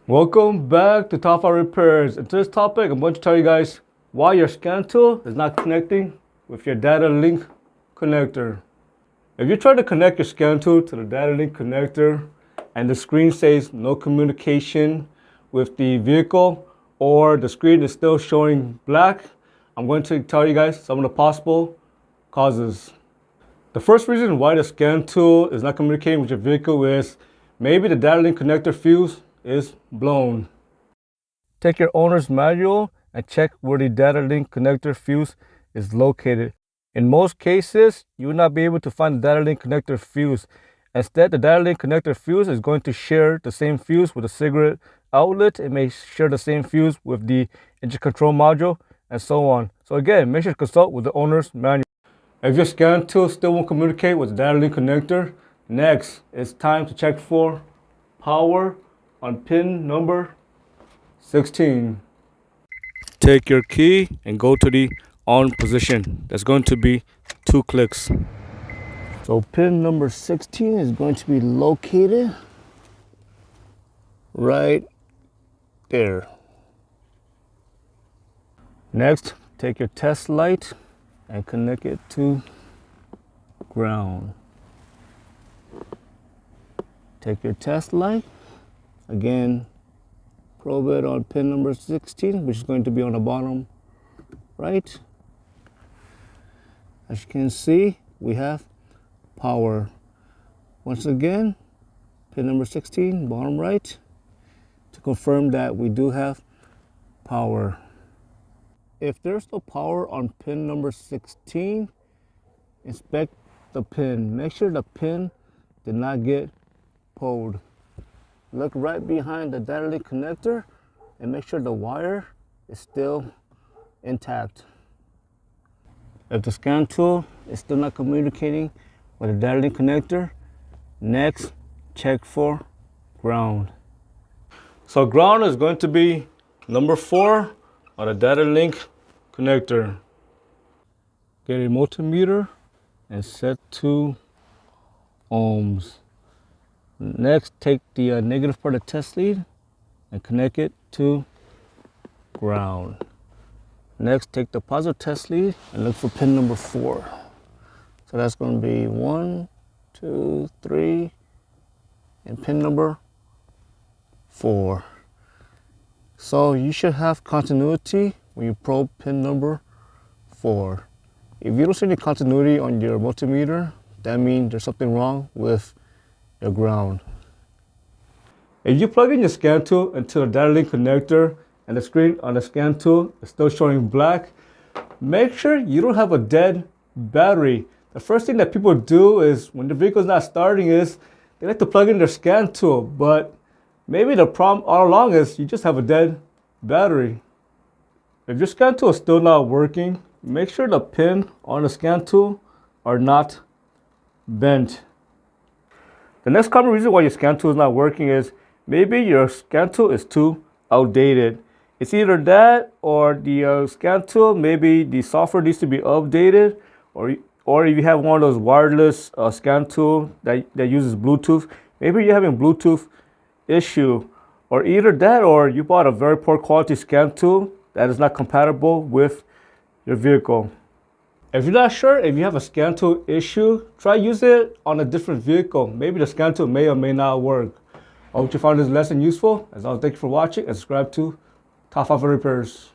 Welcome back to Top 5 Repairs. In today's topic, I'm going to tell you guys why your scan tool is not connecting with your data link connector. If you try to connect your scan tool to the data link connector and the screen says no communication with the vehicle, or the screen is still showing black, I'm going to tell you guys some of the possible causes. The first reason why the scan tool is not communicating with your vehicle is maybe the data link connector fuse is blown. Take your owner's manual and check where the data link connector fuse is located. In most cases, you will not be able to find the data link connector fuse. Instead, the data link connector fuse is going to share the same fuse with a cigarette outlet. It may share the same fuse with the engine control module, and so on. So again, make sure to consult with the owner's manual. If your scan tool still won't communicate with the data link connector, next it's time to check for power on pin number 16. Take your key and go to the on position. That's going to be 2 clicks. So pin number 16 is going to be located right there. Next, take your test light and connect it to ground. Take your test light, again, probe it on pin number 16, which is going to be on the bottom right. As you can see, we have power. Once again, pin number 16, bottom right, to confirm that we do have power. If there's no power on pin number 16, inspect the pin. Make sure the pin did not get pulled. Look right behind the data link connector and make sure the wire is still intact. If the scan tool is still not communicating with the data link connector, next check for ground. So ground is going to be number 4 on the data link connector. Get a multimeter and set to ohms. Next, take the negative part of the test lead and connect it to ground. Next, take the positive test lead and look for pin number 4. So that's going to be 1, 2, 3, and pin number 4. So you should have continuity when you probe pin number 4. If you don't see any continuity on your multimeter, that means there's something wrong with your ground. If you plug in your scan tool into the data link connector and the screen on the scan tool is still showing black, make sure you don't have a dead battery. The first thing that people do is when the vehicle is not starting is they like to plug in their scan tool, but maybe the problem all along is you just have a dead battery. If your scan tool is still not working, make sure the pin on the scan tool are not bent. The next common reason why your scan tool is not working is maybe your scan tool is too outdated. It's either that or the scan tool, maybe the software needs to be updated, or if you have one of those wireless scan tool that uses Bluetooth, maybe you're having Bluetooth issue, or either that or you bought a very poor quality scan tool that is not compatible with your vehicle. If you're not sure if you have a scan tool issue, try use it on a different vehicle. Maybe the scan tool may or may not work. I hope you found this lesson useful. As always, thank you for watching and subscribe to Top 5 Repairs.